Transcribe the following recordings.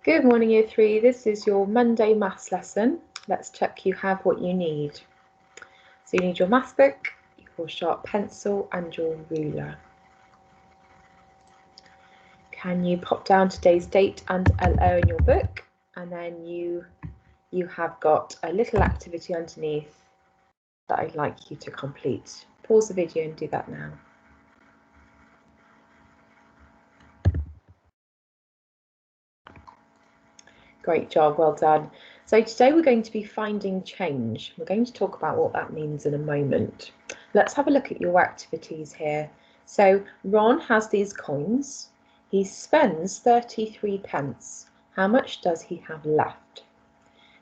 Good morning, Year 3. This is your Monday maths lesson. Let's check you have what you need. So you need your maths book, your sharp pencil and your ruler. Can you pop down today's date and LO in your book? And then you have got a little activity underneath that I'd like you to complete. Pause the video and do that now. Great job, well done. So today we're going to be finding change. We're going to talk about what that means in a moment. Let's have a look at your activities here. So Ron has these coins. He spends 33 pence. How much does he have left?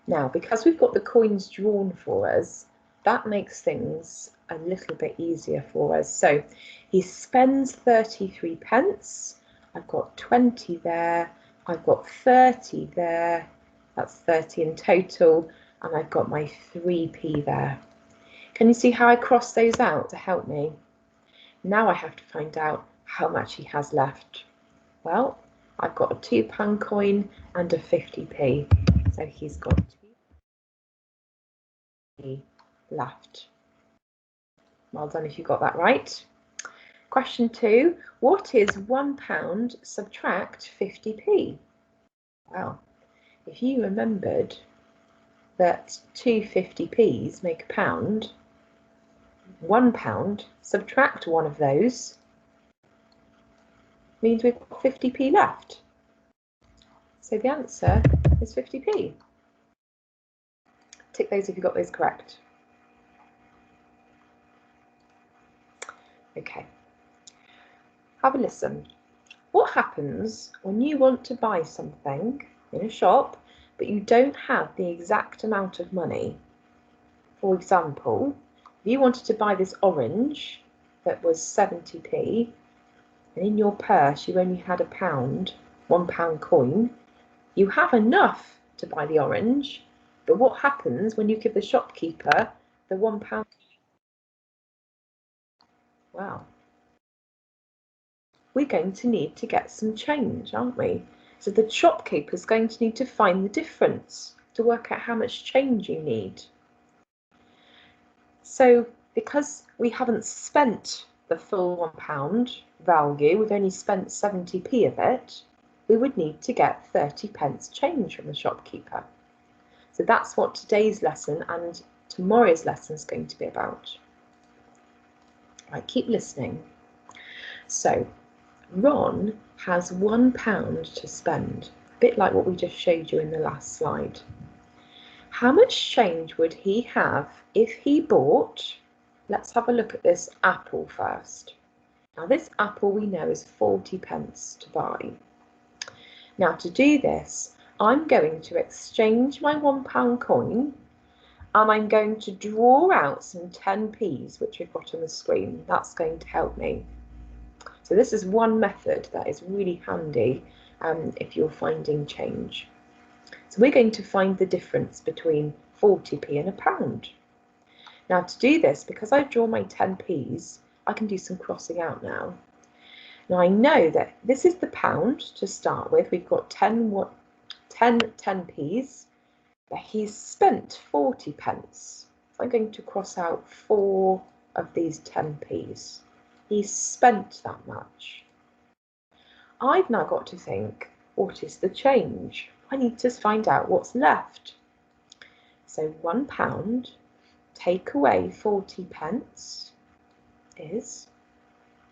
Now, because we've got the coins drawn for us, that makes things a little bit easier for us. So he spends 33 pence. I've got 20 there. I've got 30 there, that's 30 in total, and I've got my 3p there. Can you see how I cross those out to help me? Now I have to find out how much he has left. Well, I've got a £2 coin and a 50p, so he's got 2p left. Well done if you got that right. Question 2, what is £1 subtract 50p? Well, if you remembered that 2 50p's make a pound, £1 subtract one of those means we've got 50p left. So the answer is 50p. Tick those if you got those correct. Okay. Have a listen. What happens when you want to buy something in a shop but you don't have the exact amount of money? For example, if you wanted to buy this orange that was 70p and in your purse you only had £1 coin, you have enough to buy the orange, but what happens when you give the shopkeeper the £1? Wow. We're going to need to get some change, aren't we? So the shopkeeper's going to need to find the difference to work out how much change you need. So because we haven't spent the full £1 value, we've only spent 70p of it, we would need to get 30 pence change from the shopkeeper. So that's what today's lesson and tomorrow's lesson is going to be about. Right, keep listening. So Ron has £1 to spend, a bit like what we just showed you in the last slide. How much change would he have if he bought, let's have a look at this apple first. Now this apple we know is 40 pence to buy. Now to do this, I'm going to exchange my £1 coin and I'm going to draw out some 10p's which we've got on the screen. That's going to help me. So this is one method that is really handy if you're finding change. So we're going to find the difference between 40p and £1. Now to do this, because I've drawn my 10p's, I can do some crossing out now. Now I know that this is the pound to start with. We've got 10 10p's, but he's spent 40 pence. So I'm going to cross out 4 of these 10p's. He's spent that much. I've now got to think, what is the change? I need to find out what's left. So £1 take away 40 pence is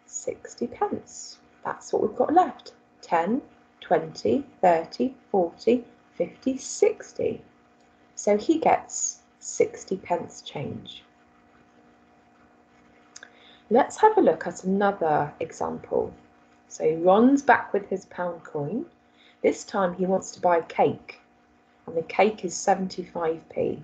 60 pence. That's what we've got left. 10, 20, 30, 40, 50, 60. So he gets 60 pence change. Let's have a look at another example. So Ron's back with his pound coin. This time he wants to buy a cake, and the cake is 75p.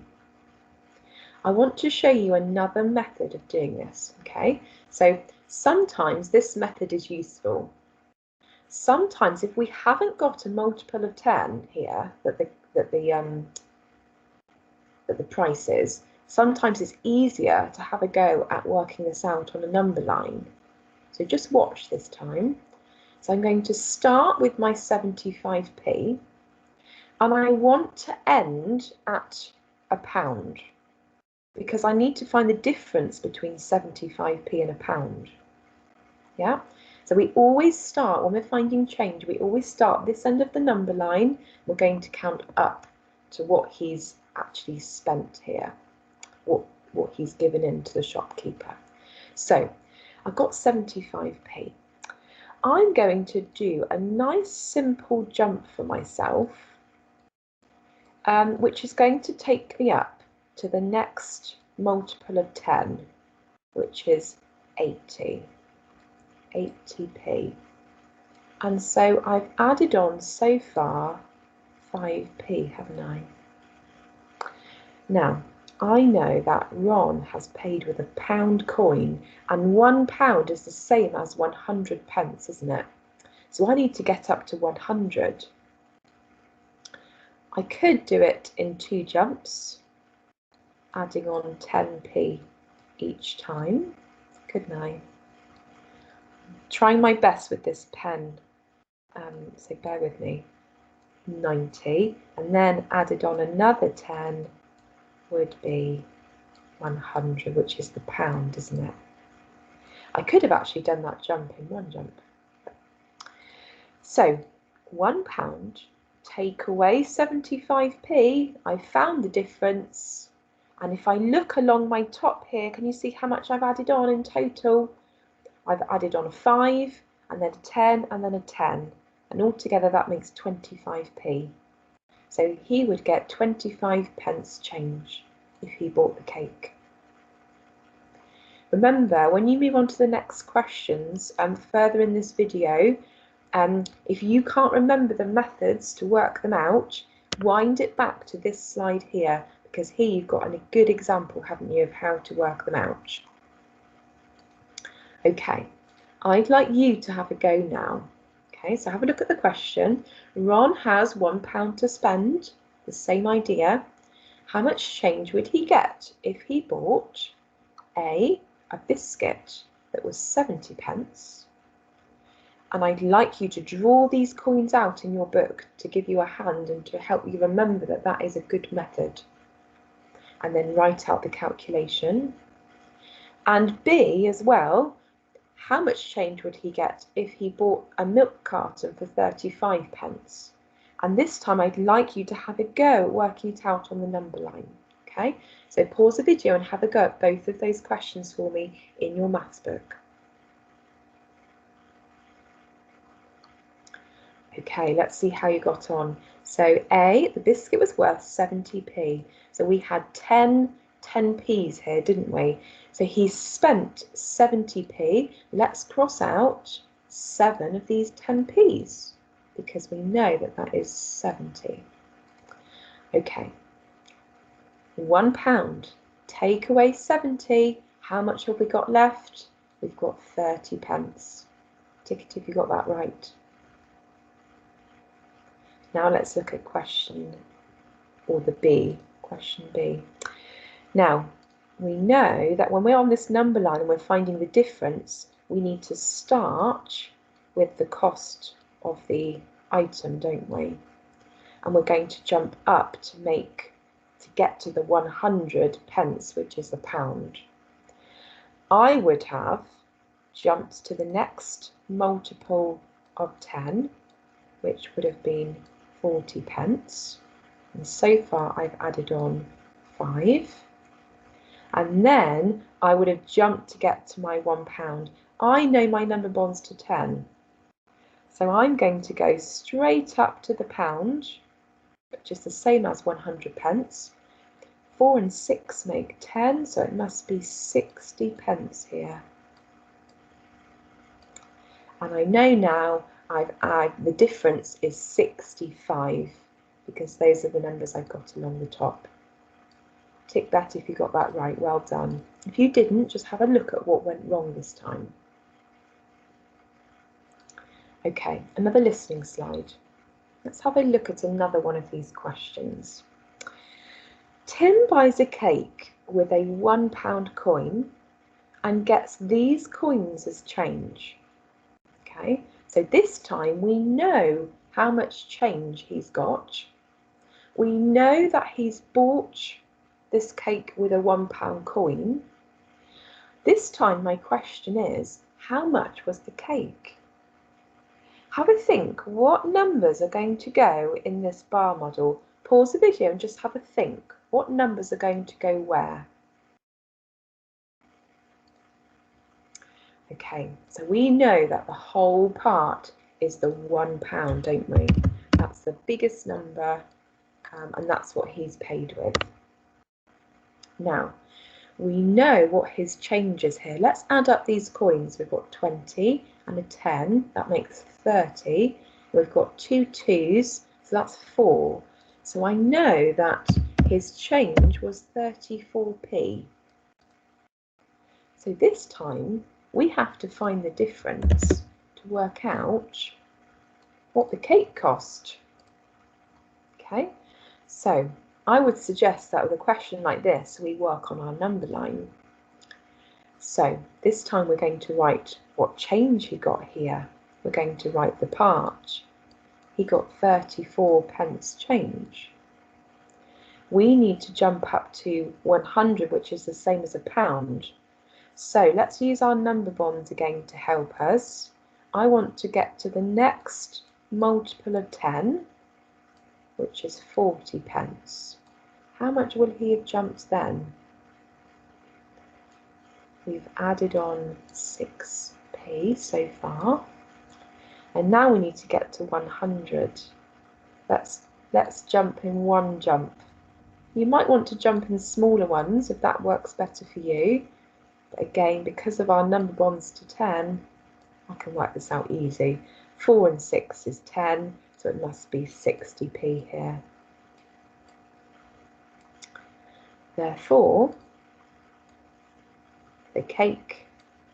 I want to show you another method of doing this, okay? So sometimes this method is useful. Sometimes if we haven't got a multiple of 10 here, that the price is, sometimes it's easier to have a go at working this out on a number line. So just watch this time. So I'm going to start with my 75p and I want to end at £1 because I need to find the difference between 75p and £1. Yeah, so we always start, when we're finding change, we always start this end of the number line. We're going to count up to what he's actually spent here, what he's given in to the shopkeeper. So I've got 75p. I'm going to do a nice simple jump for myself, which is going to take me up to the next multiple of 10, which is 80p. And so I've added on so far 5p, haven't I? Now, I know that Ron has paid with a £1 coin, and £1 is the same as 100 pence, isn't it? So I need to get up to 100. I could do it in 2 jumps, adding on 10p each time, couldn't I? Trying my best with this pen, so bear with me. 90, and then added on another 10 would be 100, which is the £1, isn't it? I could have actually done that jump in 1 jump. So £1, take away 75p, I found the difference. And if I look along my top here, can you see how much I've added on in total? I've added on a 5, and then a 10, and then a 10. And altogether that makes 25p. So he would get 25 pence change if he bought the cake. Remember, when you move on to the next questions further in this video, if you can't remember the methods to work them out, wind it back to this slide here, because here you've got a good example, haven't you, of how to work them out. Okay, I'd like you to have a go now. Okay, so have a look at the question. Ron has £1 to spend, the same idea. How much change would he get if he bought a biscuit that was 70 pence? And I'd like you to draw these coins out in your book to give you a hand and to help you remember that that is a good method. And then write out the calculation. And B as well, how much change would he get if he bought a milk carton for 35 pence? And this time I'd like you to have a go at working it out on the number line. Okay, so pause the video and have a go at both of those questions for me in your maths book. Okay, let's see how you got on. So A, the biscuit was worth 70p. So we had 10p's here, didn't we? So he spent 70p. Let's cross out 7 of these 10p's because we know that that is 70. Okay, £1. Take away 70. How much have we got left? We've got 30 pence. Tick it if you got that right. Now let's look at question B. Now, we know that when we're on this number line and we're finding the difference, we need to start with the cost of the item, don't we? And we're going to jump up to get to the 100 pence, which is £1. I would have jumped to the next multiple of 10, which would have been 40 pence. And so far I've added on 5. And then I would have jumped to get to my £1. I know my number bonds to 10. So I'm going to go straight up to the pound, which is the same as 100 pence. 4 and 6 make 10, so it must be 60 pence here. And I know now the difference is 65 because those are the numbers I've got along the top. Tick that if you got that right, well done. If you didn't, just have a look at what went wrong this time. Okay, another listening slide. Let's have a look at another one of these questions. Tim buys a cake with a £1 coin and gets these coins as change. Okay, so this time we know how much change he's got. We know that he's bought this cake with a £1 coin. This time my question is, how much was the cake? Have a think, what numbers are going to go in this bar model? Pause the video and just have a think. What numbers are going to go where? Okay, so we know that the whole part is the £1, don't we? That's the biggest number, and that's what he's paid with. Now, we know what his change is here. Let's add up these coins. We've got 20 and a 10, that makes 30. We've got 2 2s, so that's 4. So I know that his change was 34p. So this time we have to find the difference to work out what the cake cost. Okay, so I would suggest that with a question like this, we work on our number line. So this time we're going to write what change he got here. We're going to write the part. He got 34p change. We need to jump up to 100, which is the same as a pound. So let's use our number bonds again to help us. I want to get to the next multiple of 10, which is 40p. How much will he have jumped then? We've added on 6p so far, and now we need to get to 100. Let's jump in one jump. You might want to jump in smaller ones if that works better for you. But again, because of our number bonds to 10, I can work this out easy. 4 and 6 is 10, so it must be 60p here. Therefore, the cake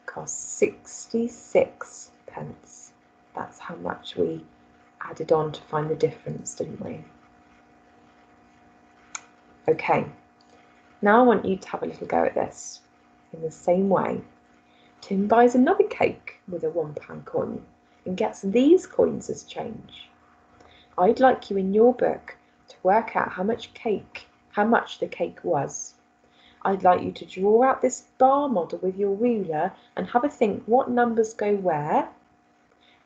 costs 66p. That's how much we added on to find the difference, didn't we? Okay, now I want you to have a little go at this. In the same way, Tim buys another cake with a £1 coin and gets these coins as change. I'd like you in your book to work out how much the cake was. I'd like you to draw out this bar model with your ruler and have a think what numbers go where,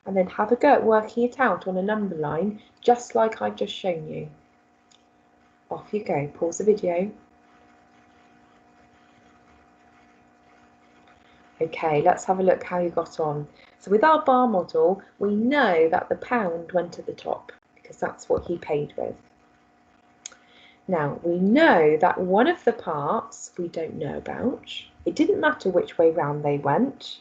and then have a go at working it out on a number line, just like I've just shown you. Off you go. Pause the video. Okay, let's have a look how you got on. So with our bar model, we know that the pound went at the top because that's what he paid with. Now, we know that one of the parts we don't know about. It didn't matter which way round they went.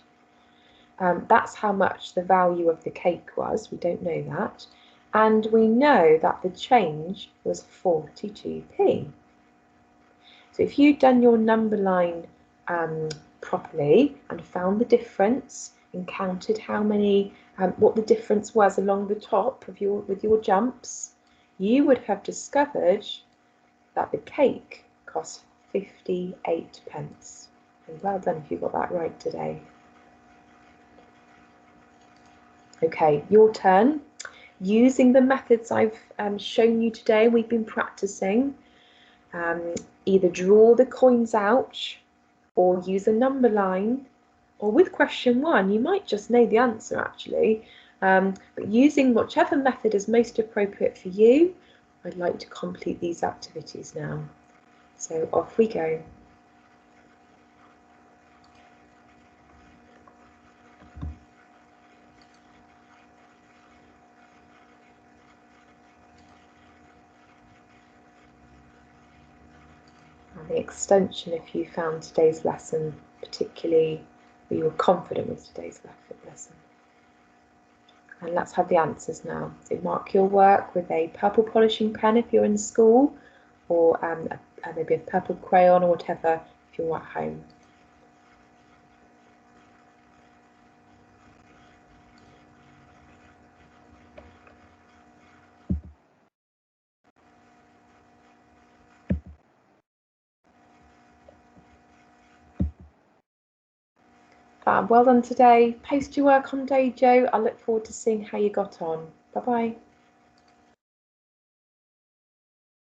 That's how much the value of the cake was. We don't know that. And we know that the change was 42p. So if you'd done your number line properly and found the difference and counted how many, what the difference was along the top of with your jumps, you would have discovered that the cake cost 58p. And well done if you got that right today. Okay, your turn. Using the methods I've shown you today, we've been practicing. Either draw the coins out or use a number line, or with question 1 you might just know the answer actually, but using whichever method is most appropriate for you, I'd like to complete these activities now. So off we go. And the extension, if you found today's lesson particularly, or you were confident with today's lesson. And let's have the answers now. So mark your work with a purple polishing pen if you're in school, or maybe a purple crayon or whatever if you're at home. Well done today. Post your work on Dojo. I look forward to seeing how you got on. Bye bye.